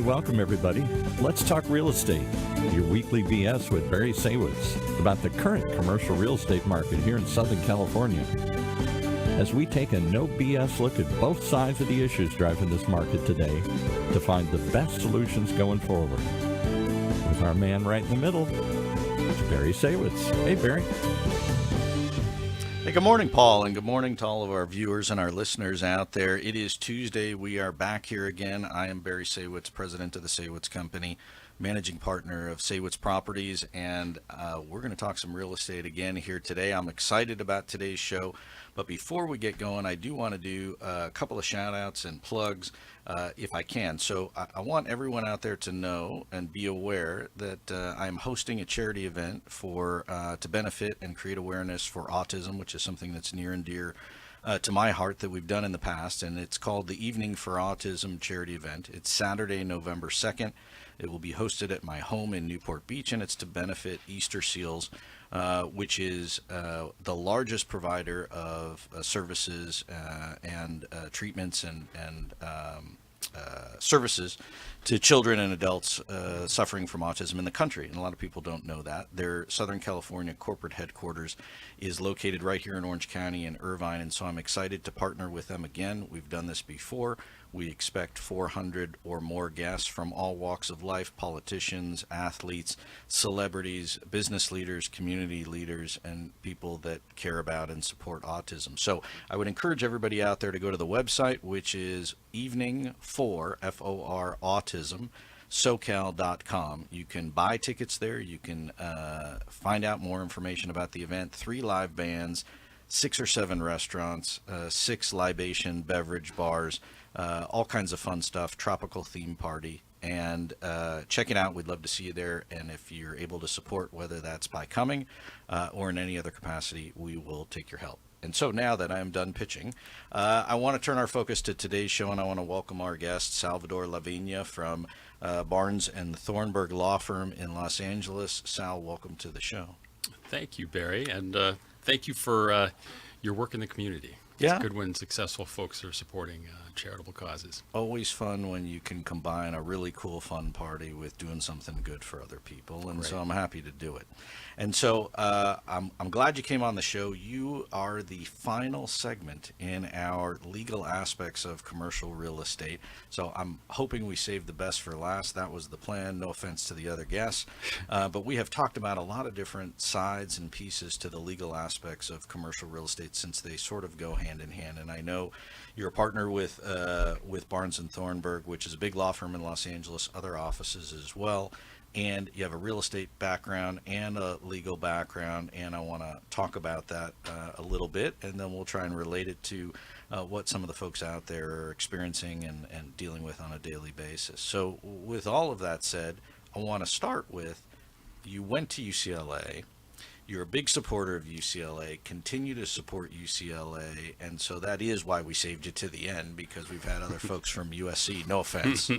welcome everybody. Let's talk real estate. Your weekly BS with Barry Saywitz about the current commercial real estate market here in Southern California. As we take a no BS look at both sides of the issues driving this market today to find the best solutions going forward. With our man right in the middle, it's Barry Saywitz. Hey, Barry. Hey, good morning, Paul, and good morning to all of our viewers and our listeners out there. It is Tuesday. We are back here again. I am Barry Saywitz, president of the Saywitz Company, managing partner of Saywitz Properties, and we're going to talk some real estate again here today. I'm excited about today's show, but before we get going, I do want to do a couple of shout outs and plugs if I can. So I want everyone out there to know and be aware that I'm hosting a charity event for to benefit and create awareness for autism, which is something that's near and dear to my heart that we've done in the past, and it's called the Evening for Autism charity event. It's Saturday, November 2nd. It will be hosted at my home in Newport Beach, and it's to benefit Easter Seals, which is the largest provider of services and treatments and services to children and adults suffering from autism in the country. And a lot of people don't know that. Their Southern California corporate headquarters is located right here in Orange County in Irvine, and so I'm excited to partner with them again. We've done this before. We expect 400 or more guests from all walks of life: politicians, athletes, celebrities, business leaders, community leaders, and people that care about and support autism. So I would encourage everybody out there to go to the website, which is evening for FOR autism SoCal.com. You can buy tickets there. You can find out more information about the event. 3 live bands, 6 or 7 restaurants, 6 libation beverage bars, all kinds of fun stuff, tropical theme party, and check it out. We'd love to see you there, and if you're able to support, whether that's by coming or in any other capacity, we will take your help. And so now that I'm done pitching, I want to turn our focus to today's show, and I want to welcome our guest, Sal LaVina from Barnes and Thornburg Law Firm in Los Angeles. Sal, welcome to the show. Thank you, Barry, and thank you for your work in the community. Yeah. It's good when successful folks are supporting charitable causes. Always fun when you can combine a really cool fun party with doing something good for other people, and Great. So I'm happy to do it. And so I'm glad you came on the show. You are the final segment in our legal aspects of commercial real estate. So I'm hoping we saved the best for last. That was the plan. No offense to the other guests. But we have talked about a lot of different sides and pieces to the legal aspects of commercial real estate, since they sort of go hand in hand. And I know you're a partner with Barnes and Thornburg, which is a big law firm in Los Angeles, other offices as well. And you have a real estate background and a legal background, and I want to talk about that a little bit, and then we'll try and relate it to what some of the folks out there are experiencing and dealing with on a daily basis. So with all of that said, I want to start with, you went to UCLA. You're a big supporter of UCLA, continue to support UCLA, and so that is why we saved you to the end, because we've had other folks from USC, no offense.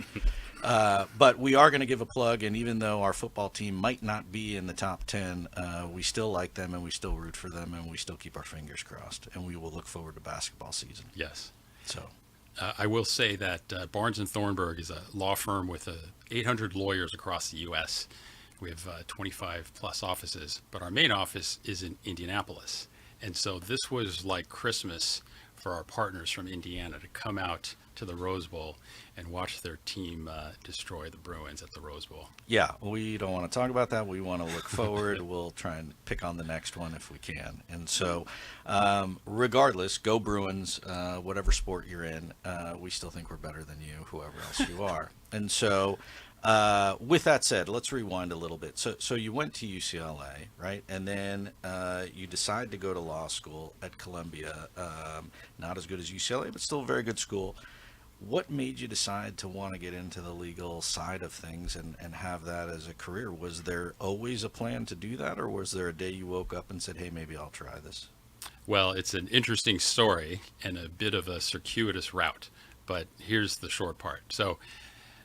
But we are going to give a plug, and even though our football team might not be in the top 10, we still like them, and we still root for them, and we still keep our fingers crossed, and we will look forward to basketball season. Yes. So I will say that Barnes and Thornburg is a law firm with 800 lawyers across the U.S. We have 25 plus offices, but our main office is in Indianapolis. And so this was like Christmas for our partners from Indiana to come out to the Rose Bowl and watch their team destroy the Bruins at the Rose Bowl. Yeah, we don't want to talk about that. We want to look forward. We'll try and pick on the next one if we can. And so regardless, go Bruins, whatever sport you're in, we still think we're better than you, whoever else you are. And so with that said, let's rewind a little bit. So you went to UCLA, right? And then you decide to go to law school at Columbia. Not as good as UCLA, but still a very good school. What made you decide to want to get into the legal side of things and have that as a career? Was there always a plan to do that, or was there a day you woke up and said, hey, maybe I'll try this? Well, it's an interesting story and a bit of a circuitous route, but here's the short part. So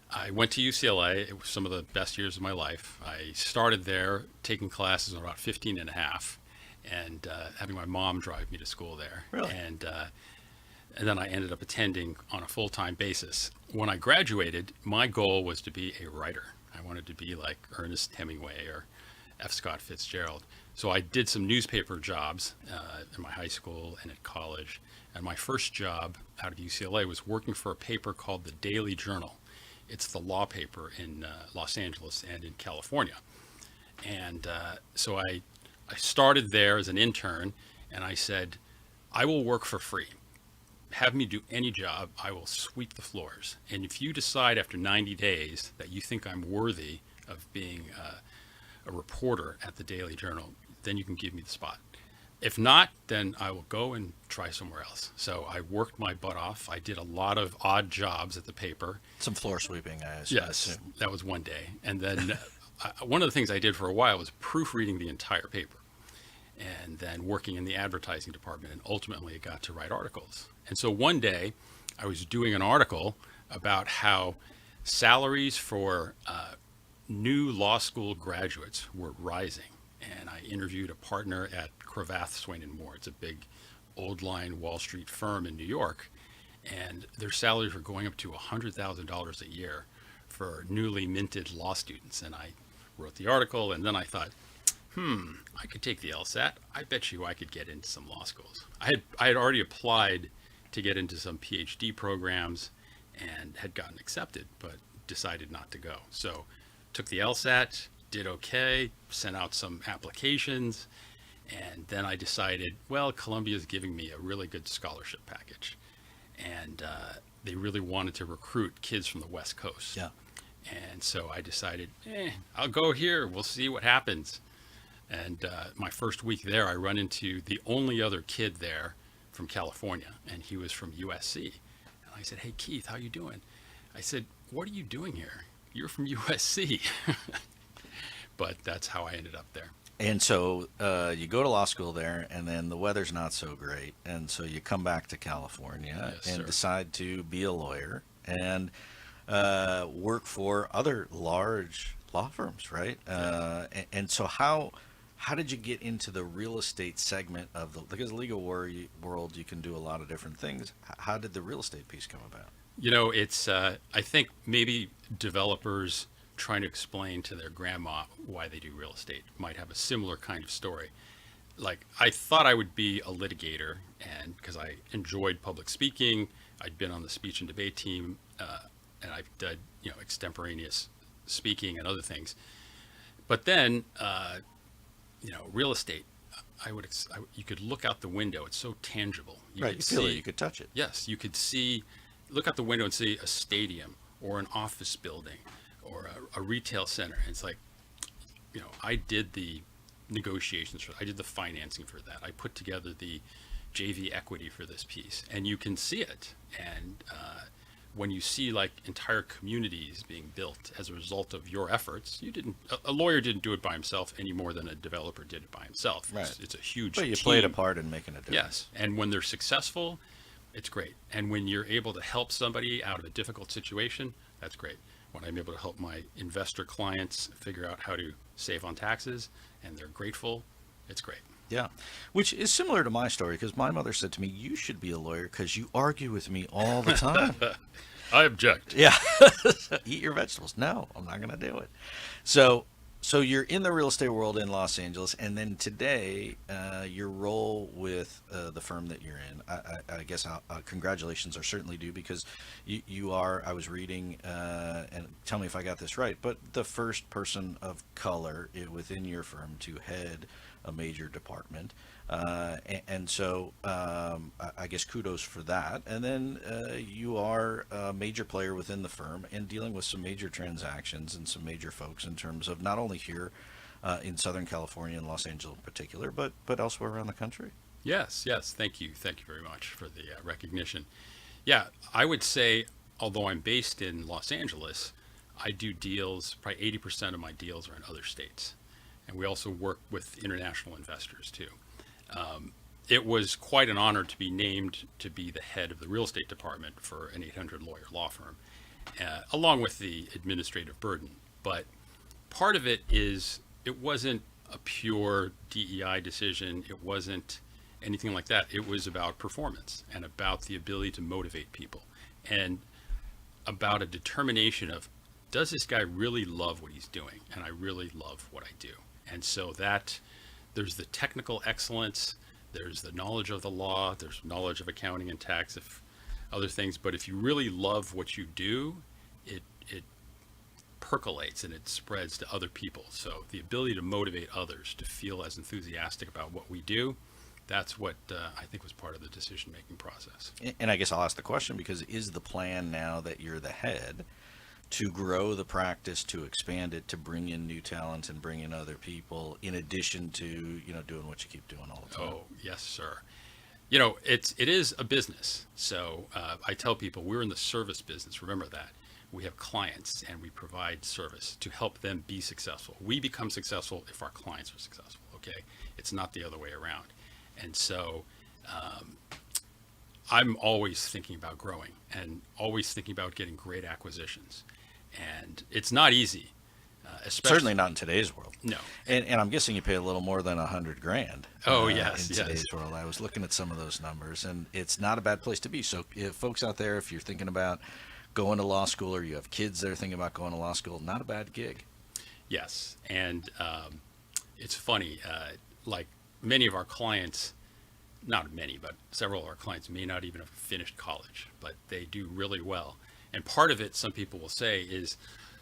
I went to UCLA. It was some of the best years of my life. I started there taking classes when I was about 15 and a half, and having my mom drive me to school there. Really? And And then I ended up attending on a full-time basis. When I graduated, my goal was to be a writer. I wanted to be like Ernest Hemingway or F. Scott Fitzgerald. So I did some newspaper jobs in my high school and at college. And my first job out of UCLA was working for a paper called the Daily Journal. It's the law paper in Los Angeles and in California. And so I started there as an intern, and I said, I will work for free. Have me do any job, I will sweep the floors. And if you decide after 90 days that you think I'm worthy of being a reporter at the Daily Journal, then you can give me the spot. If not, then I will go and try somewhere else. So I worked my butt off. I did a lot of odd jobs at the paper. Some floor sweeping, I Yes, assume. that was one day. And then one of the things I did for a while was proofreading the entire paper, and then working in the advertising department, and ultimately it got to write articles. And so one day I was doing an article about how salaries for new law school graduates were rising. And I interviewed a partner at Cravath, Swaine & Moore. It's a big old line Wall Street firm in New York. And their salaries were going up to $100,000 a year for newly minted law students. And I wrote the article, and then I thought, I could take the LSAT. I bet you I could get into some law schools. I had already applied to get into some PhD programs and had gotten accepted, but decided not to go. So took the LSAT, did okay, sent out some applications, and then I decided, well, Columbia's giving me a really good scholarship package. And they really wanted to recruit kids from the West Coast. Yeah. And so I decided, I'll go here. We'll see what happens. And my first week there, I run into the only other kid there from California, and he was from USC. And I said, hey, Keith, how you doing? I said, what are you doing here? You're from USC. But that's how I ended up there. And so you go to law school there, and then the weather's not so great. And so you come back to California Yes, and sir. decide to be a lawyer and work for other large law firms, right? And so how did you get into the real estate segment of because legal world, you can do a lot of different things. How did the real estate piece come about? You know, it's, I think maybe developers trying to explain to their grandma why they do real estate might have a similar kind of story. Like, I thought I would be a litigator, and because I enjoyed public speaking, I'd been on the speech and debate team, and I've done, extemporaneous speaking and other things. But then, real estate, you could look out the window. It's so tangible. You feel it, you could touch it. Yes, you could look out the window and see a stadium or an office building or a retail center. And it's like, I did the negotiations for that. I did the financing for that. I put together the JV equity for this piece, and you can see it. And when you see like entire communities being built as a result of your efforts, a lawyer didn't do it by himself any more than a developer did it by himself. Right. It's a huge But you team. played a part in making a difference. Yes, and when they're successful, it's great. And when you're able to help somebody out of a difficult situation, that's great. When I'm able to help my investor clients figure out how to save on taxes and they're grateful, it's great. Yeah, which is similar to my story, because my mother said to me, you should be a lawyer because you argue with me all the time. I object. Yeah. Eat your vegetables. No, I'm not going to do it. So you're in the real estate world in Los Angeles, and then today, your role with the firm that you're in, I guess congratulations are certainly due, because you are, I was reading, and tell me if I got this right, but the first person of color within your firm to head a major department. And so I guess kudos for that. And then you are a major player within the firm and dealing with some major transactions and some major folks in terms of not only here in Southern California and Los Angeles in particular, but elsewhere around the country. Yes. Thank you very much for the recognition. Yeah, I would say, although I'm based in Los Angeles, I do deals, probably 80% of my deals are in other states. And we also work with international investors too. It was quite an honor to be named to be the head of the real estate department for an 800 lawyer law firm, along with the administrative burden. But part of it is, it wasn't a pure DEI decision. It wasn't anything like that. It was about performance and about the ability to motivate people and about a determination of, does this guy really love what he's doing? And I really love what I do. And so that there's the technical excellence, there's the knowledge of the law, there's knowledge of accounting and tax, if other things. But if you really love what you do, it percolates and it spreads to other people. So the ability to motivate others to feel as enthusiastic about what we do, that's what I think was part of the decision-making process. And I guess I'll ask the question, because is the plan now that you're the head to grow the practice, to expand it, to bring in new talent and bring in other people, in addition to, doing what you keep doing all the time? Oh, yes, sir. It is a business. So I tell people we're in the service business. Remember that. We have clients and we provide service to help them be successful. We become successful if our clients are successful, okay? It's not the other way around. And so I'm always thinking about growing and always thinking about getting great acquisitions. And it's not easy. Certainly not in today's world. No. And I'm guessing you pay a little more than $100,000. Oh, yes. In today's world. I was looking at some of those numbers, and it's not a bad place to be. So if folks out there, if you're thinking about going to law school, or you have kids that are thinking about going to law school, not a bad gig. Yes. And it's funny, like many of our clients, not many, but several of our clients may not even have finished college, but they do really well. And part of it, some people will say, is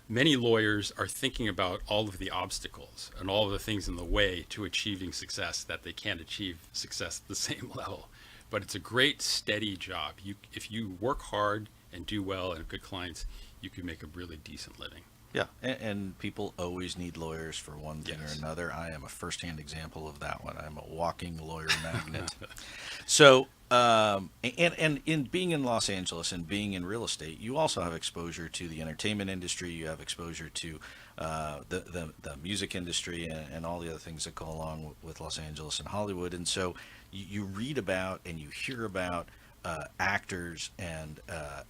many lawyers are thinking about all of the obstacles and all of the things in the way to achieving success that they can't achieve success at the same level. But it's a great, steady job. If you work hard and do well and have good clients, you can make a really decent living. Yeah, and people always need lawyers for one thing Yes. or another. I am a firsthand example of that one. I'm a walking lawyer magnet. So, and in being in Los Angeles and being in real estate, you also have exposure to the entertainment industry. You have exposure to the music industry and all the other things that go along with Los Angeles and Hollywood. And so you read about and you hear about actors and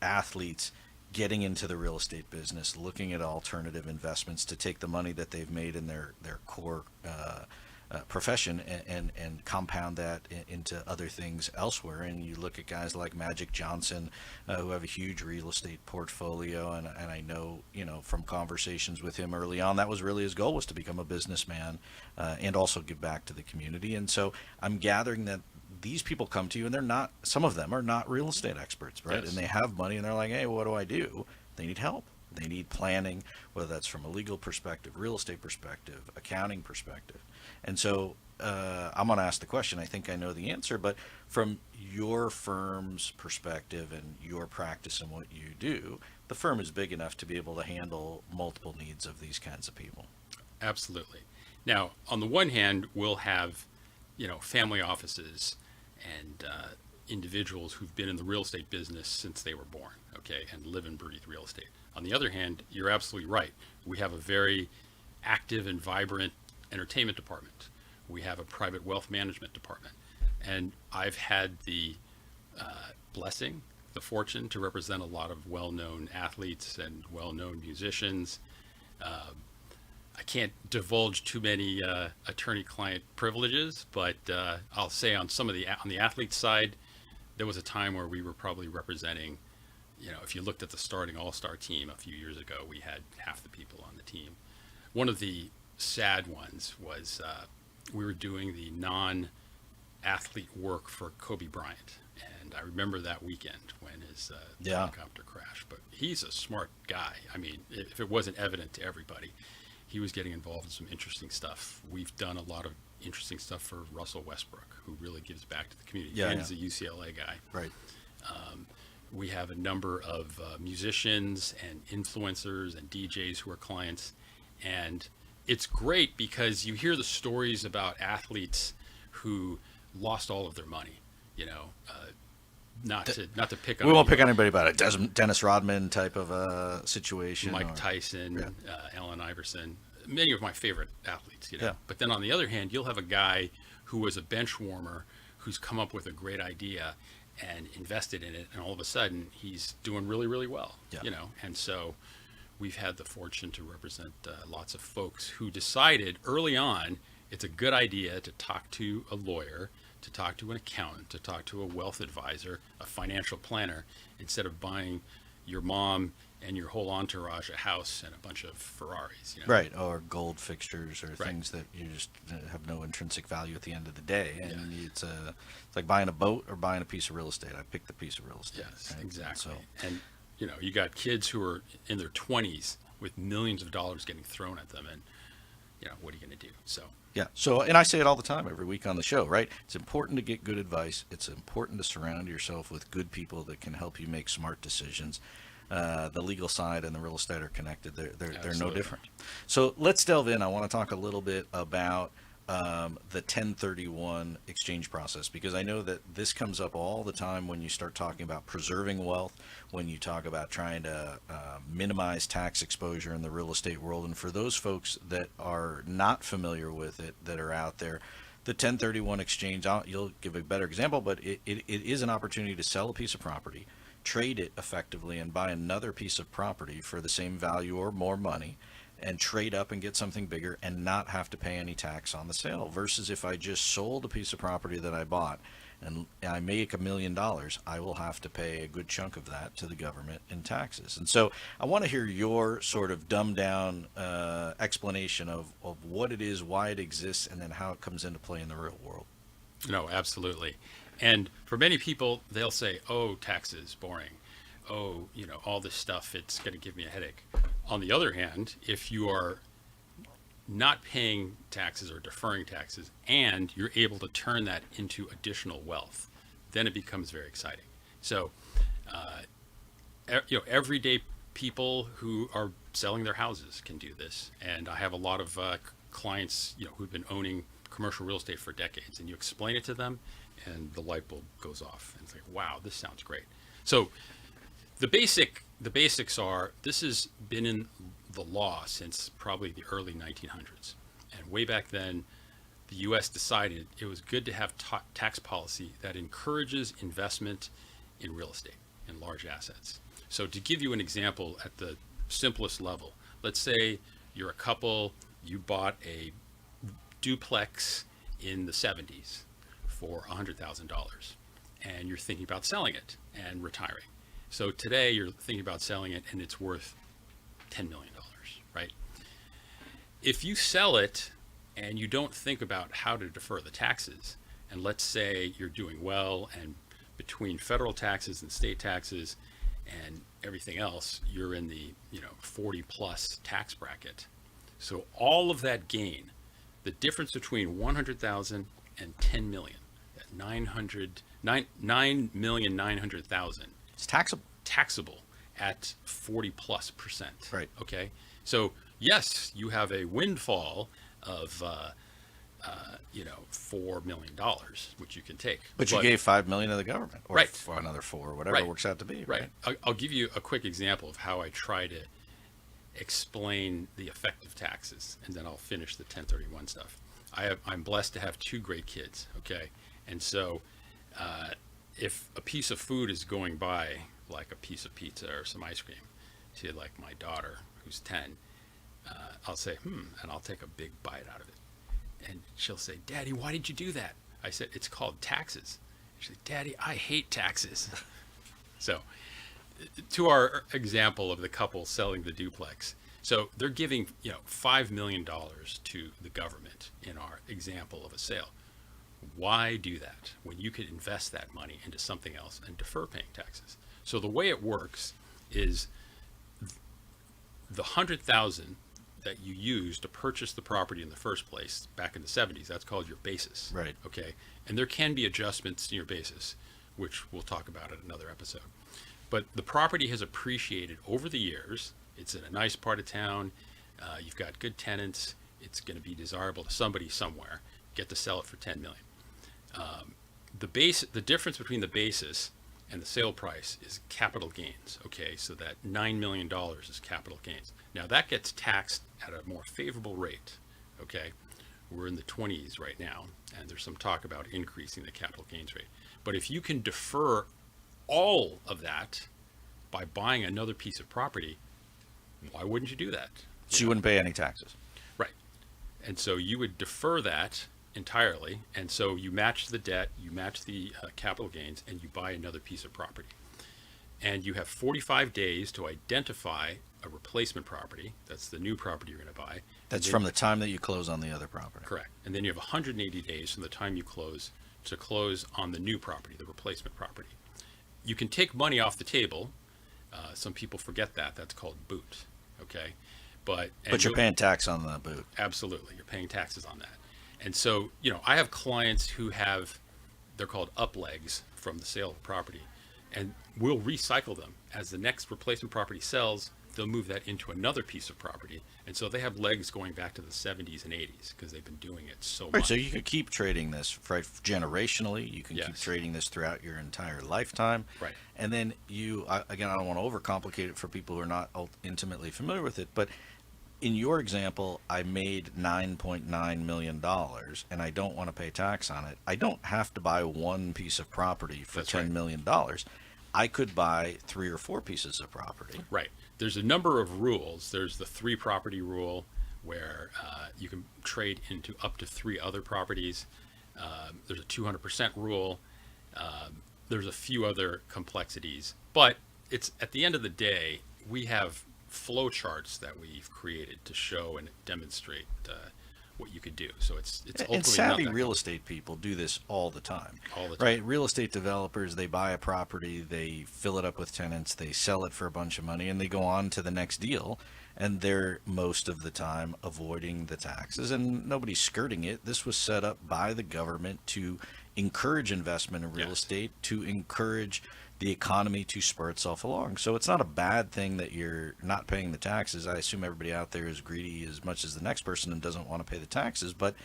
athletes getting into the real estate business, looking at alternative investments to take the money that they've made in their core profession and compound that into other things elsewhere. And you look at guys like Magic Johnson, who have a huge real estate portfolio, and I know, from conversations with him early on, that was really his goal, was to become a businessman and also give back to the community. And so I'm gathering that these people come to you, and some of them are not real estate experts, right? Yes. And they have money, and they're like, hey, what do I do? They need help. They need planning, whether that's from a legal perspective, real estate perspective, accounting perspective. And so I'm going to ask the question. I think I know the answer, but from your firm's perspective and your practice and what you do, the firm is big enough to be able to handle multiple needs of these kinds of people. Absolutely. Now, on the one hand, we'll have, family offices and individuals who've been in the real estate business since they were born, okay, and live and breathe real estate. On the other hand, you're absolutely right. We have a very active and vibrant entertainment department. We have a private wealth management department. And I've had the blessing, the fortune to represent a lot of well-known athletes and well-known musicians. I can't divulge too many attorney-client privileges, but I'll say on the athlete side, there was a time where we were probably representing, if you looked at the starting all-star team a few years ago, we had half the people on the team. One of the sad ones was we were doing the non-athlete work for Kobe Bryant. And I remember that weekend when his helicopter crashed. But he's a smart guy. I mean, if it wasn't evident to everybody, he was getting involved in some interesting stuff. We've done a lot of interesting stuff for Russell Westbrook, who really gives back to the community. He's a UCLA guy. Right. We have a number of musicians and influencers and DJs who are clients. And it's great because you hear the stories about athletes who lost all of their money, not to pick on. We won't pick on anybody about it. Dennis Rodman type of a situation. Mike Tyson, Allen Iverson, many of my favorite athletes, Yeah. But then on the other hand, you'll have a guy who was a bench warmer who's come up with a great idea and invested in it, and all of a sudden he's doing really, really well, And so we've had the fortune to represent lots of folks who decided early on it's a good idea to talk to a lawyer to talk to an accountant, to talk to a wealth advisor, a financial planner, instead of buying your mom and your whole entourage a house and a bunch of Ferraris. Right, or gold fixtures or Right. things that you just have no intrinsic value at the end of the day. And it's like buying a boat or buying a piece of real estate. I picked the piece of real estate. Yes, right? exactly. So, And you got kids who are in their 20s with millions of dollars getting thrown at them, and what are you going to do? So yeah. So, and I say it all the time every week on the show, right? It's important to get good advice. It's important to surround yourself with good people that can help you make smart decisions. The legal side and the real estate are connected. They're no Absolutely. different. So let's delve in. I want to talk a little bit about the 1031 exchange process, because I know that this comes up all the time when you start talking about preserving wealth, when you talk about trying to minimize tax exposure in the real estate world. And for those folks that are not familiar with it, that are out there, the 1031 exchange, you'll give a better example, but it is an opportunity to sell a piece of property, trade it effectively, and buy another piece of property for the same value or more money, and trade up and get something bigger and not have to pay any tax on the sale. Versus if I just sold a piece of property that I bought and I make $1 million, I will have to pay a good chunk of that to the government in taxes. And so I want to hear your sort of dumbed down explanation of what it is, why it exists, and then how it comes into play in the real world. no, absolutely. And for many people, they'll say, "Oh, taxes, boring. Oh, all this stuff, it's going to give me a headache." On the other hand, if you are not paying taxes or deferring taxes, and you're able to turn that into additional wealth, then it becomes very exciting. So, everyday people who are selling their houses can do this. And I have a lot of clients, who've been owning commercial real estate for decades, and you explain it to them, and the light bulb goes off, and it's like, wow, this sounds great. So, the basics are, this has been in the law since probably the early 1900s. And way back then, the U.S. decided it was good to have tax policy that encourages investment in real estate, in large assets. So to give you an example at the simplest level, let's say you're a couple, you bought a duplex in the 70s for $100,000, and you're thinking about selling it and retiring. So today you're thinking about selling it and it's worth $10 million, right? If you sell it and you don't think about how to defer the taxes, and let's say you're doing well, and between federal taxes and state taxes and everything else, you're in the 40 plus tax bracket. So all of that gain, the difference between 100,000 and 10 million, that 9,900,000, It's taxable. taxable at 40+%. Right. Okay. So yes, you have a windfall of $4 million, which you can take. But you gave $5 million to the government, or Right. for another 4, whatever Right. it works out to be. Right. I'll give you a quick example of how I try to explain the effect of taxes, and then I'll finish the 1031 stuff. I'm blessed to have 2 great kids. Okay. And so if a piece of food is going by, like a piece of pizza or some ice cream, to like my daughter who's 10, I'll say, and I'll take a big bite out of it. And she'll say, "Daddy, why did you do that?" I said, "It's called taxes." She's like, "Daddy, I hate taxes." So to our example of the couple selling the duplex. So they're giving, $5 million to the government in our example of a sale. Why do that when you could invest that money into something else and defer paying taxes? So the way it works is the 100,000 that you use to purchase the property in the first place back in the 70s, that's called your basis. Right. Okay. And there can be adjustments to your basis, which we'll talk about in another episode. But the property has appreciated over the years. It's in a nice part of town. You've got good tenants. It's going to be desirable to somebody somewhere. Get to sell it for $10 million. The difference between the basis and the sale price is capital gains. Okay, so that $9 million is capital gains. Now that gets taxed at a more favorable rate. Okay, we're in the 20s right now, and there's some talk about increasing the capital gains rate. But if you can defer all of that by buying another piece of property, why wouldn't you do that? So you wouldn't pay any taxes. Right. And so you would defer that entirely. And so you match the debt, you match the capital gains, and you buy another piece of property. And you have 45 days to identify a replacement property. That's the new property you're going to buy. That's from the time that you close on the other property. Correct. And then you have 180 days from the time you close to close on the new property, the replacement property. You can take money off the table. Some people forget that. That's called boot. Okay. But you're paying tax on the boot. Absolutely. You're paying taxes on that. And so, I have clients who have, they're called up legs from the sale of property, and we'll recycle them. As the next replacement property sells, they'll move that into another piece of property. And so they have legs going back to the 70s and 80s because they've been doing it so much. Right, so you could keep trading this generationally. You can keep Yes. trading this throughout your entire lifetime. Right. And then again, I don't want to overcomplicate it for people who are not intimately familiar with it, but in your example, I made $9.9 million and I don't want to pay tax on it. I don't have to buy one piece of property for That's $10 right. million. I could buy 3 or 4 pieces of property. Right. There's a number of rules. There's the 3 property rule where you can trade into up to 3 other properties. There's a 200% rule. There's a few other complexities. But it's at the end of the day, we have flow charts that we've created to show and demonstrate what you could do. So it's ultimately And savvy not that real estate people do this all the time. All the time. Right? Real estate developers, they buy a property, they fill it up with tenants, they sell it for a bunch of money, and they go on to the next deal. And they're most of the time avoiding the taxes, and nobody's skirting it. This was set up by the government to encourage investment in real Yes. estate, to encourage the economy to spur itself along. So it's not a bad thing that you're not paying the taxes. I assume everybody out there is greedy as much as the next person and doesn't want to pay the taxes, but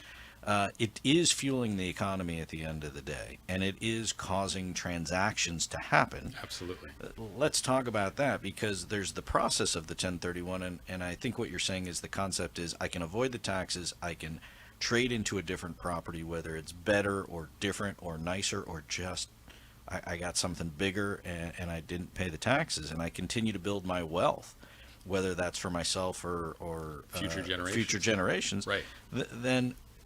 it is fueling the economy at the end of the day, and it is causing transactions to happen. Absolutely. Let's talk about that, because there's the process of the 1031, and I think what you're saying is the concept is I can avoid the taxes, I can trade into a different property, whether it's better or different or nicer or just I got something bigger and I didn't pay the taxes, and I continue to build my wealth, whether that's for myself or Future generations. Future generations. Right.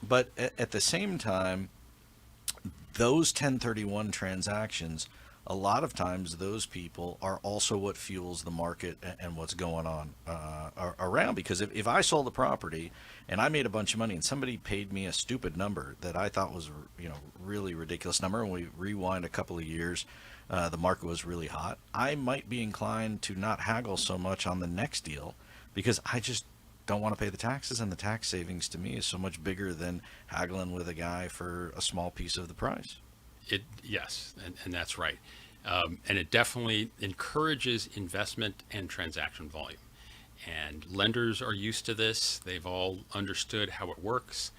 But at the same time, those 1031 transactions, a lot of times those people are also what fuels the market and what's going on around. Because if I sold the property and I made a bunch of money and somebody paid me a stupid number that I thought was really ridiculous number, and we rewind a couple of years, the market was really hot, I might be inclined to not haggle so much on the next deal because I just don't want to pay the taxes, and the tax savings to me is so much bigger than haggling with a guy for a small piece of the price. Yes, and that's right. And it definitely encourages investment and transaction volume. And lenders are used to this. They've all understood how it works.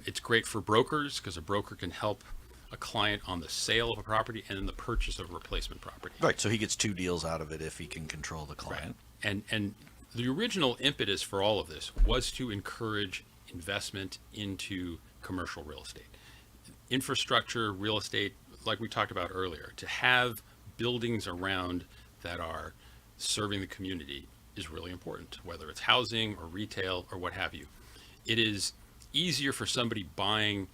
It's great for brokers because a broker can help a client on the sale of a property and then the purchase of a replacement property. Right, so he gets 2 deals out of it if he can control the client. Right. And the original impetus for all of this was to encourage investment into commercial real estate. Infrastructure, real estate, like we talked about earlier, to have buildings around that are serving the community is really important, whether it's housing or retail or what have you. It is easier for somebody buying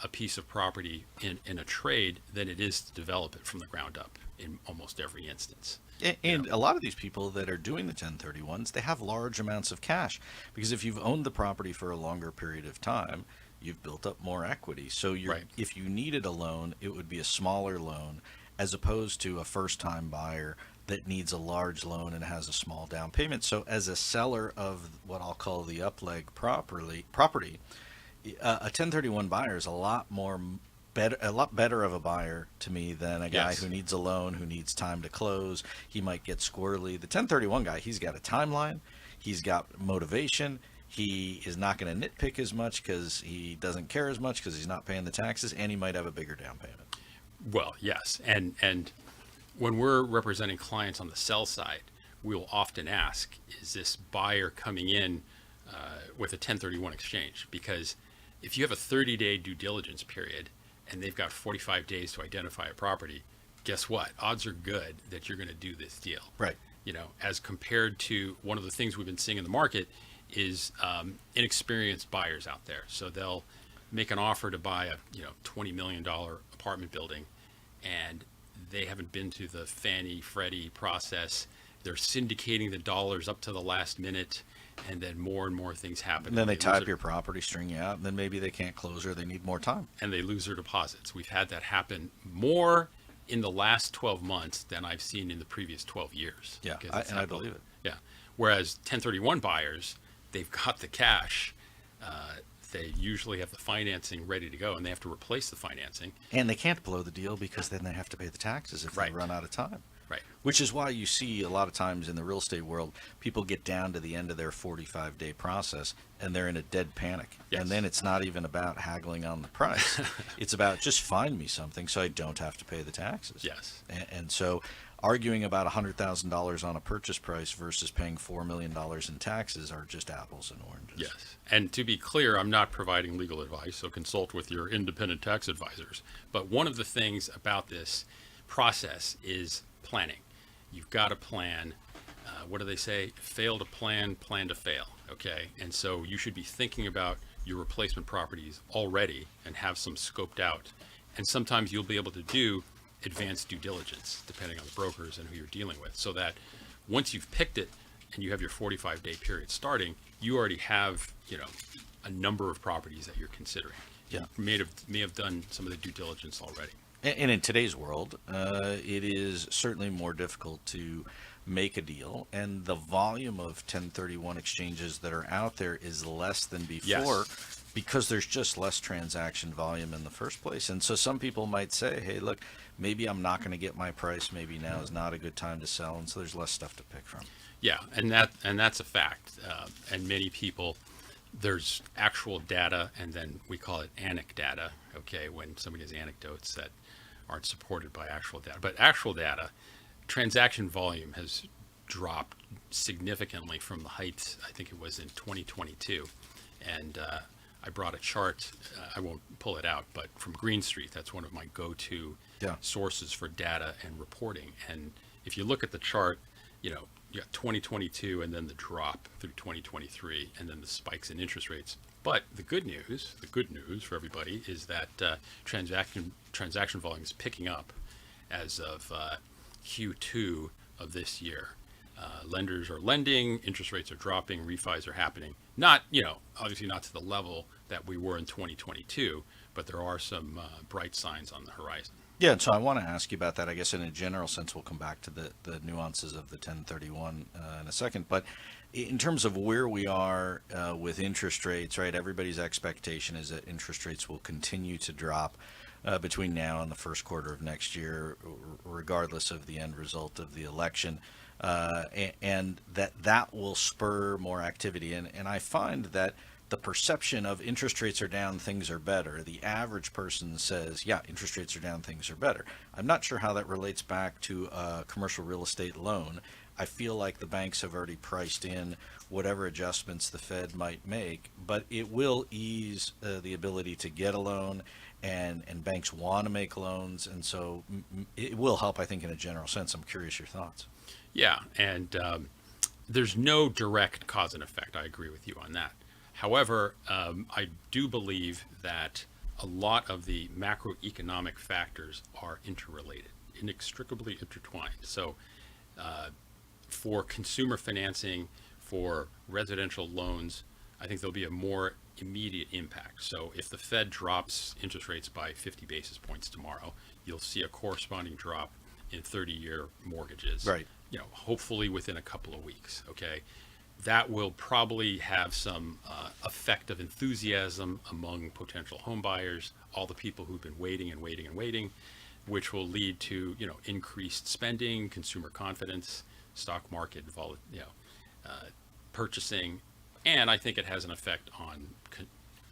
a piece of property in a trade than it is to develop it from the ground up in almost every instance. And a lot of these people that are doing the 1031s, they have large amounts of cash, because if you've owned the property for a longer period of time, you've built up more equity. So Right. if you needed a loan, it would be a smaller loan as opposed to a first-time buyer that needs a large loan and has a small down payment. So as a seller of what I'll call the upleg property, a 1031 buyer is a lot better of a buyer to me than a guy Yes. who needs a loan, who needs time to close. He might get squirrely. The 1031 guy, he's got a timeline, he's got motivation. He is not going to nitpick as much because he doesn't care as much because he's not paying the taxes, and he might have a bigger down payment. Well, yes. And when we're representing clients on the sell side, we will often ask, is this buyer coming in with a 1031 exchange? Because if you have a 30-day due diligence period and they've got 45 days to identify a property, guess what? Odds are good that you're going to do this deal. Right. As compared to one of the things we've been seeing in the market is inexperienced buyers out there. So they'll make an offer to buy a $20 million apartment building, and they haven't been to the Fannie Freddie process. They're syndicating the dollars up to the last minute, and then more and more things happen. And then they tie up your property, string you out, and then maybe they can't close or they need more time. And they lose their deposits. We've had that happen more in the last 12 months than I've seen in the previous 12 years. Yeah, I believe it. Yeah. Whereas 1031 buyers, they've got the cash. They usually have the financing ready to go, and they have to replace the financing. And they can't blow the deal because then they have to pay the taxes if they run out of time. Right. Which is why you see a lot of times in the real estate world, people get down to the end of their 45-day process and they're in a dead panic. Yes. And then it's not even about haggling on the price. It's about just find me something so I don't have to pay the taxes. Yes. And so arguing about $100,000 on a purchase price versus paying $4 million in taxes are just apples and oranges. Yes. And to be clear, I'm not providing legal advice, so consult with your independent tax advisors. But one of the things about this process is planning. You've got to plan. What do they say? Fail to plan, plan to fail. Okay. And so you should be thinking about your replacement properties already and have some scoped out. And sometimes you'll be able to do advanced due diligence, depending on the brokers and who you're dealing with, so that once you've picked it and you have your 45-day period starting, you already have, a number of properties that you're considering. Yeah. You may have done some of the due diligence already. And in today's world, it is certainly more difficult to make a deal, and the volume of 1031 exchanges that are out there is less than before. Yes. Because there's just less transaction volume in the first place. And so some people might say, hey, look, maybe I'm not going to get my price. Maybe now is not a good time to sell. And so there's less stuff to pick from. Yeah, and that's a fact. And many people, there's actual data, and then we call it anecdata, okay, when somebody has anecdotes that aren't supported by actual data. But actual data, transaction volume has dropped significantly from the heights, I think it was in 2022. And I brought a chart, I won't pull it out, but from Green Street, that's one of my go-to sources for data and reporting. And if you look at the chart, you got 2022 and then the drop through 2023 and then the spikes in interest rates. But the good news for everybody is that transaction volume is picking up as of Q2 of this year. Lenders are lending, interest rates are dropping, refis are happening. Not, obviously not to the level that we were in 2022, but there are some bright signs on the horizon. Yeah, and so I want to ask you about that. I guess in a general sense, we'll come back to the nuances of the 1031 in a second. But in terms of where we are with interest rates, right, everybody's expectation is that interest rates will continue to drop between now and the first quarter of next year, regardless of the end result of the election. And that will spur more activity. And I find that the perception of interest rates are down, things are better. The average person says, yeah, interest rates are down, things are better. I'm not sure how that relates back to a commercial real estate loan. I feel like the banks have already priced in whatever adjustments the Fed might make, but it will ease the ability to get a loan, and banks want to make loans. And so it will help, I think, in a general sense. I'm curious your thoughts. Yeah, and there's no direct cause and effect. I agree with you on that. However, I do believe that a lot of the macroeconomic factors are interrelated, inextricably intertwined. So for consumer financing, for residential loans, I think there'll be a more immediate impact. So if the Fed drops interest rates by 50 basis points tomorrow, you'll see a corresponding drop in 30-year mortgages. Right. Hopefully within a couple of weeks. Okay. That will probably have some effect of enthusiasm among potential home buyers, all the people who've been waiting and waiting and waiting, which will lead to increased spending, consumer confidence, stock market, purchasing, and I think it has an effect on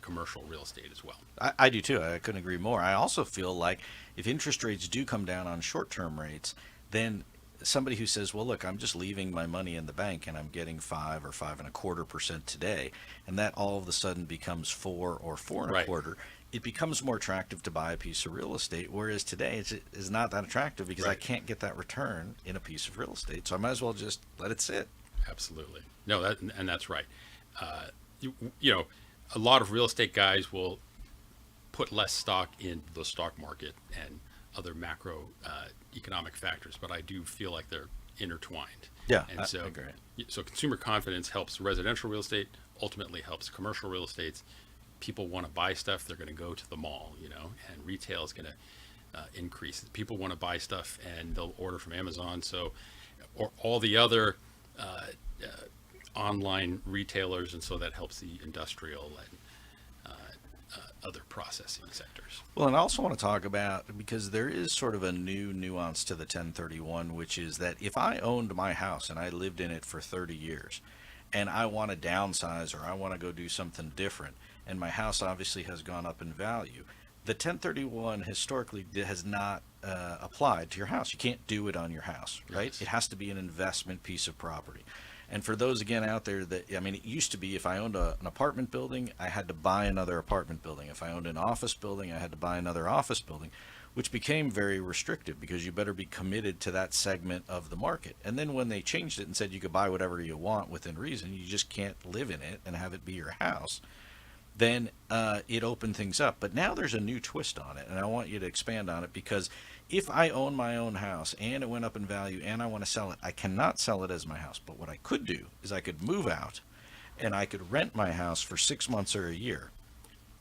commercial real estate as well. I do too. I couldn't agree more. I also feel like if interest rates do come down on short-term rates, then somebody who says, well, look, I'm just leaving my money in the bank and I'm getting 5 or 5.25% today, and that all of a sudden becomes 4 or 4.25%, right. It becomes more attractive to buy a piece of real estate, whereas today it's not that attractive because I can't get that return in a piece of real estate. So I might as well just let it sit. Absolutely. No, that's right. A lot of real estate guys will put less stock in the stock market and other macro economic factors, but I do feel like they're intertwined. Yeah, and I so agree. so consumer confidence helps residential real estate, ultimately helps commercial real estate. People want to buy stuff, they're going to go to the mall, and retail is going to increase. People want to buy stuff and they'll order from Amazon, or all the other online retailers, and so that helps the industrial and other processing sectors. Well, and I also want to talk about, because there is sort of a new nuance to the 1031, which is that if I owned my house and I lived in it for 30 years and I want to downsize or I want to go do something different, and my house obviously has gone up in value, the 1031 historically has not applied to your house. You can't do it on your house, right? Yes. It has to be an investment piece of property. And for those, again, out there that, I mean, it used to be if I owned an apartment building, I had to buy another apartment building. If I owned an office building, I had to buy another office building, which became very restrictive because you better be committed to that segment of the market. And then when they changed it and said you could buy whatever you want within reason, you just can't live in it and have it be your house, then it opened things up. But now there's a new twist on it, and I want you to expand on it, because if I own my own house and it went up in value and I want to sell it, I cannot sell it as my house. But what I could do is I could move out and I could rent my house for 6 months or a year.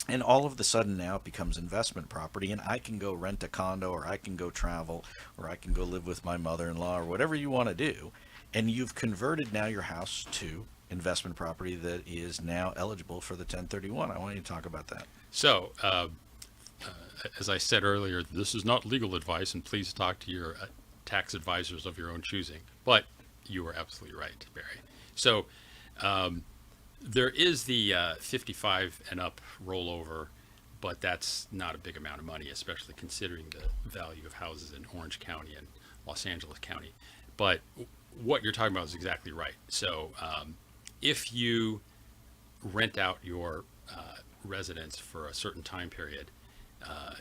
And all of a sudden now it becomes investment property, and I can go rent a condo, or I can go travel, or I can go live with my mother-in-law, or whatever you want to do. And you've converted now your house to investment property that is now eligible for the 1031. I want you to talk about that. So, as I said earlier, this is not legal advice, and please talk to your tax advisors of your own choosing. But you are absolutely right, Barry. So, there is the 55 and up rollover, but that's not a big amount of money, especially considering the value of houses in Orange County and Los Angeles County. But what you're talking about is exactly right. So, if you rent out your residence for a certain time period,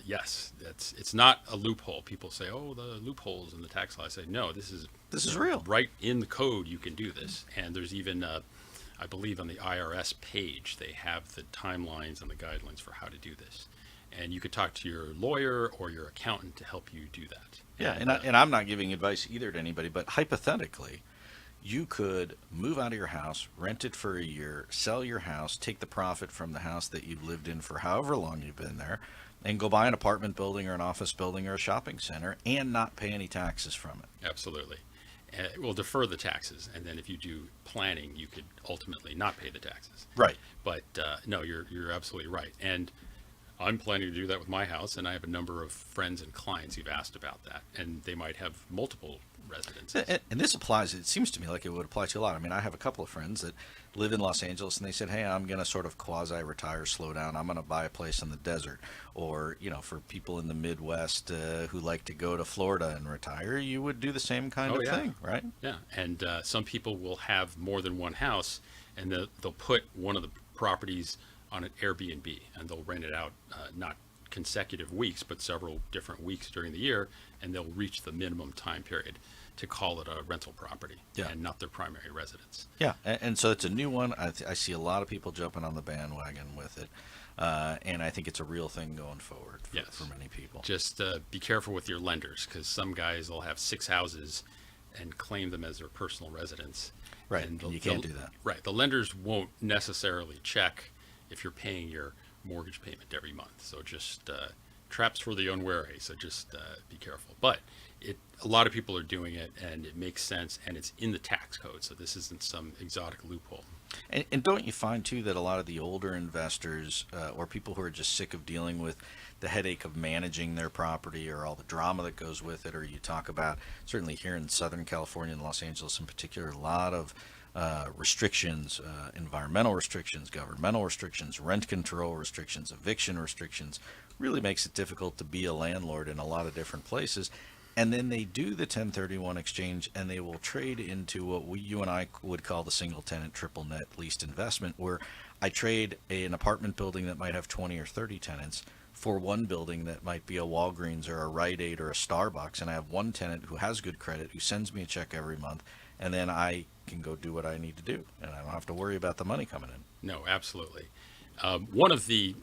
yes, it's not a loophole. People say, "Oh, the loopholes in the tax law." I say, "No, this is real. Right in the code, you can do this." And there's even, I believe, on the IRS page, they have the timelines and the guidelines for how to do this. And you could talk to your lawyer or your accountant to help you do that. Yeah, and I'm not giving advice either to anybody, but hypothetically, you could move out of your house, rent it for a year, sell your house, take the profit from the house that you've lived in for however long you've been there, and go buy an apartment building or an office building or a shopping center and not pay any taxes from it. Absolutely. We'll defer the taxes, and then if you do planning, you could ultimately not pay the taxes. Right. But no, you're absolutely right. And I'm planning to do that with my house, and I have a number of friends and clients who've asked about that, and they might have multiple residences. And this applies, it seems to me like it would apply to a lot. I mean, I have a couple of friends that live in Los Angeles, and they said, hey, I'm going to sort of quasi-retire, slow down. I'm going to buy a place in the desert. Or, for people in the Midwest who like to go to Florida and retire, you would do the same kind of thing, right? Yeah, and some people will have more than one house, and they'll put one of the properties on an Airbnb, and they'll rent it out not consecutive weeks, but several different weeks during the year, and they'll reach the minimum time period to call it a rental property and not their primary residence. Yeah, and so it's a new one. I see a lot of people jumping on the bandwagon with it, and I think it's a real thing going forward for many people. Just be careful with your lenders, because some guys will have 6 houses and claim them as their personal residence. Right, and you can't do that. Right, the lenders won't necessarily check if you're paying your mortgage payment every month. So just traps for the unwary. So just be careful. But a lot of people are doing it, and it makes sense, and it's in the tax code. So this isn't some exotic loophole. And don't you find, too, that a lot of the older investors or people who are just sick of dealing with the headache of managing their property or all the drama that goes with it, or you talk about, certainly here in Southern California and Los Angeles in particular, a lot of restrictions, environmental restrictions, governmental restrictions, rent control restrictions, eviction restrictions, really makes it difficult to be a landlord in a lot of different places. And then they do the 1031 exchange, and they will trade into what you and I would call the single tenant, triple net leased investment, where I trade an apartment building that might have 20 or 30 tenants for one building that might be a Walgreens or a Rite Aid or a Starbucks, and I have one tenant who has good credit, who sends me a check every month, and then I can go do what I need to do, and I don't have to worry about the money coming in. No, absolutely. One of the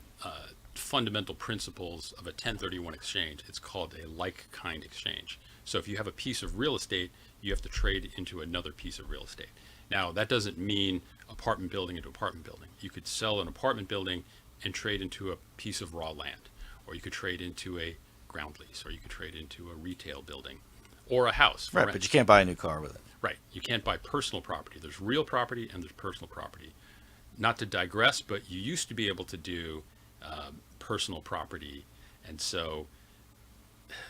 fundamental principles of a 1031 exchange. It's called a like-kind exchange. So if you have a piece of real estate, you have to trade into another piece of real estate. Now, that doesn't mean apartment building into apartment building. You could sell an apartment building and trade into a piece of raw land, or you could trade into a ground lease, or you could trade into a retail building, or a house. Right, but you can't buy a new car with it. Right. You can't buy personal property. There's real property and there's personal property. Not to digress, but you used to be able to do personal property, and so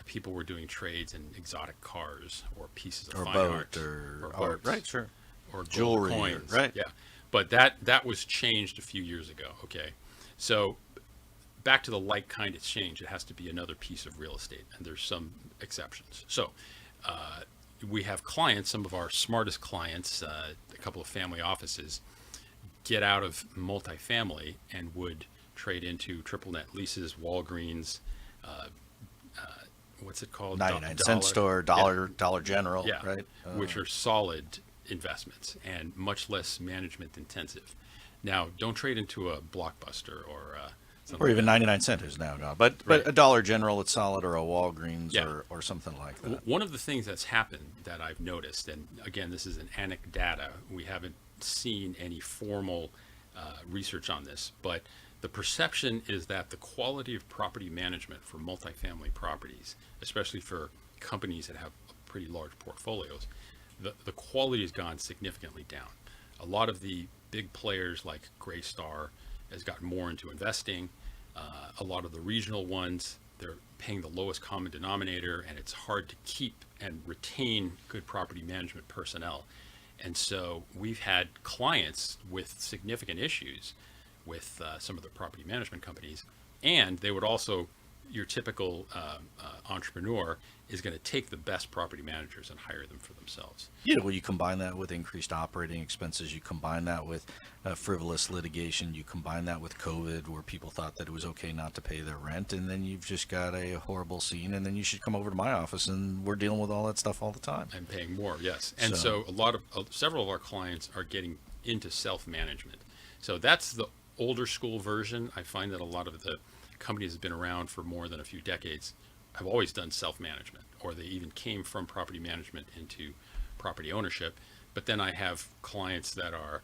people were doing trades in exotic cars or pieces of Or fine boat art or boats, right, sure. or gold Jewelry, coins. right. Yeah, but that was changed a few years ago. Okay, so back to the like kind exchange, it has to be another piece of real estate, and there's some exceptions. So we have clients, some of our smartest clients, a couple of family offices, get out of multifamily and would trade into triple net leases, Walgreens, what's it called? 99-cent store, Dollar General, Yeah, right? which are solid investments and much less management intensive. Now, don't trade into a Blockbuster or something Or even like 99 centers now, but Right. a Dollar General, it's solid, or a Walgreens, Yeah. or something like that. that. One of the things that's happened that I've noticed, and again, this is an anecdata, we haven't seen any formal research on this, but the perception is that the quality of property management for multifamily properties, especially for companies that have pretty large portfolios, the quality has gone significantly down. A lot of the big players like Greystar has gotten more into investing. A lot of the regional ones, they're paying the lowest common denominator, and it's hard to keep and retain good property management personnel. And so we've had clients with significant issues with some of the property management companies, and they would also, your typical entrepreneur is going to take the best property managers and hire them for themselves. Yeah, well, you combine that with increased operating expenses, you combine that with frivolous litigation, you combine that with COVID, where people thought that it was okay not to pay their rent, and then you've just got a horrible scene, and then you should come over to my office, and we're dealing with all that stuff all the time. And paying more, yes. And so several of our clients are getting into self-management. So that's the older school version. I find that a lot of the companies that have been around for more than a few decades have always done self-management, or they even came from property management into property ownership. But then I have clients that are,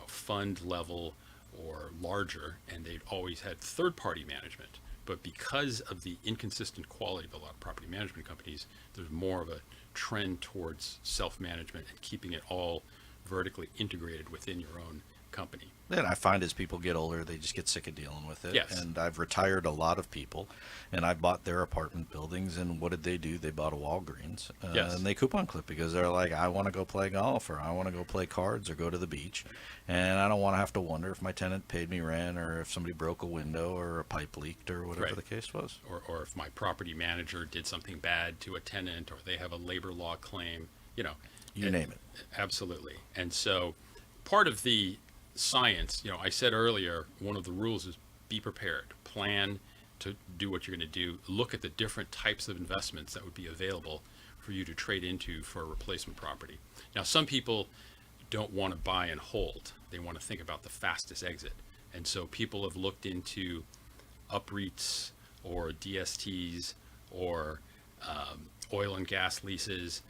fund level or larger, and they've always had third-party management. But because of the inconsistent quality of a lot of property management companies, there's more of a trend towards self-management and keeping it all vertically integrated within your own company. And I find as people get older, they just get sick of dealing with it. Yes. And I've retired a lot of people, and I bought their apartment buildings, and what did they do? They bought a Walgreens. Yes. And they coupon clip because they're like, I want to go play golf, or I want to go play cards, or go to the beach. And I don't want to have to wonder if my tenant paid me rent, or if somebody broke a window, or a pipe leaked, or whatever Right. the case was. Or if my property manager did something bad to a tenant, or they have a labor law claim, You name it. Absolutely. And so part of the science, I said earlier, one of the rules is be prepared, plan to do what you're going to do, look at the different types of investments that would be available for you to trade into for a replacement property. Now, some people don't want to buy and hold. They want to think about the fastest exit. And so people have looked into UPREITs or DSTs or oil and gas leases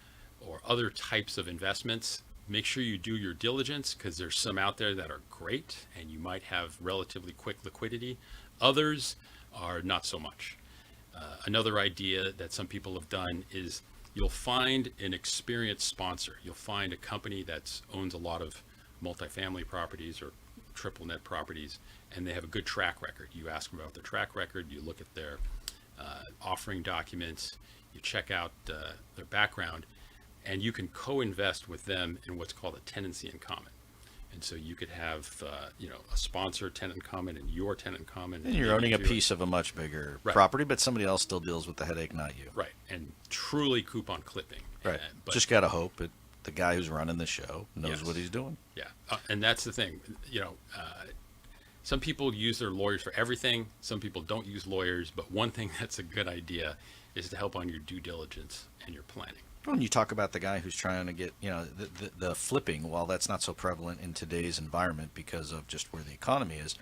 or other types of investments. Make sure you do your diligence, because there's some out there that are great and you might have relatively quick liquidity. Others are not so much. Another idea that some people have done is you'll find an experienced sponsor. You'll find a company that owns a lot of multifamily properties or triple net properties, and they have a good track record. You ask them about their track record, you look at their offering documents, you check out their background, and you can co-invest with them in what's called a tenancy in common. And so you could have, a sponsor tenant in common and your tenant in common. And you're owning a piece of a much bigger Right. property, but somebody else still deals with the headache, not you. Right. And truly coupon clipping. Right. But Just got to hope that the guy who's running the show knows Yes. what he's doing. yeah. And that's the thing, some people use their lawyers for everything. Some people don't use lawyers. But one thing that's a good idea is to help on your due diligence and your planning. When you talk about the guy who's trying to get, the flipping, while that's not so prevalent in today's environment because of just where the economy is,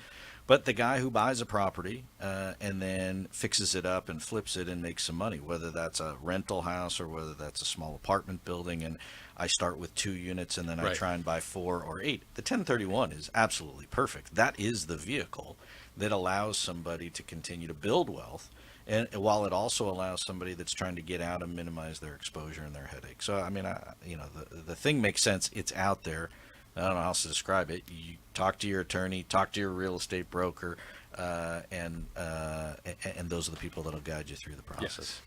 But the guy who buys a property and then fixes it up and flips it and makes some money, whether that's a rental house or whether that's a small apartment building, and I start with 2 units and then I Right. try and buy 4 or 8. The 1031 is absolutely perfect. That is the vehicle that allows somebody to continue to build wealth, and while it also allows somebody that's trying to get out and minimize their exposure and their headache. So I mean, the thing makes sense. It's out there. I don't know how else to describe it. You talk to your attorney, talk to your real estate broker, and those are the people that'll guide you through the process.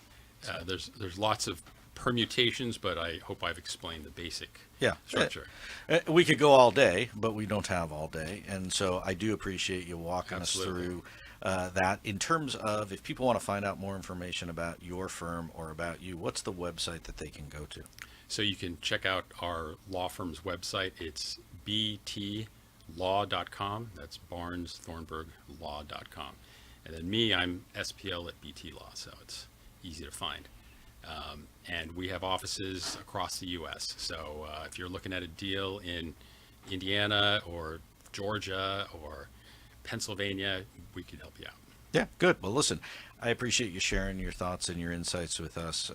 Yes. There's lots of permutations, but I hope I've explained the basic Yeah. structure. We could go all day, but we don't have all day. And so I do appreciate you walking Absolutely. us through that. In terms of, if people want to find out more information about your firm or about you, what's the website that they can go to? So you can check out our law firm's website. It's btlaw.com. That's BarnesThornburgLaw.com. And then me, I'm SPL at BT Law, so it's easy to find. And we have offices across the U.S. So if you're looking at a deal in Indiana or Georgia or Pennsylvania, we can help you out. Yeah, good. Well, listen, I appreciate you sharing your thoughts and your insights with us,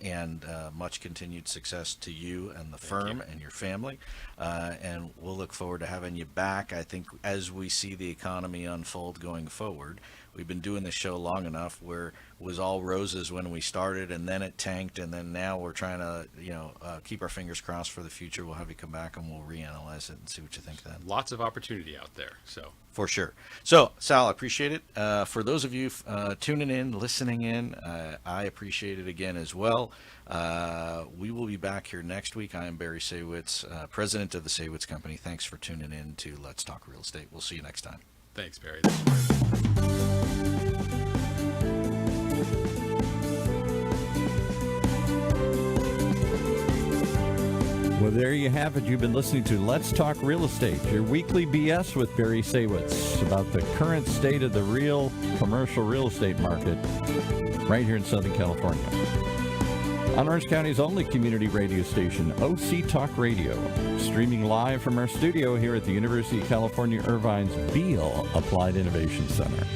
and much continued success to you and the firm and your family. And we'll look forward to having you back. I think as we see the economy unfold going forward, we've been doing this show long enough where it was all roses when we started, and then it tanked, and then now we're trying to, keep our fingers crossed for the future. We'll have you come back and we'll reanalyze it and see what you think then. Lots of opportunity out there. So For sure. So, Sal, I appreciate it. For those of you tuning in, listening in, I appreciate it again as well. We will be back here next week. I am Barry Saywitz, president of the Saywitz Company. Thanks for tuning in to Let's Talk Real Estate. We'll see you next time. thanks, Barry. This was great. Well, there you have it. You've been listening to Let's Talk Real Estate, your weekly BS with Barry Saywitz about the current state of the real commercial real estate market right here in Southern California. On Orange County's only community radio station, OC Talk Radio, streaming live from our studio here at the University of California Irvine's Beale Applied Innovation Center.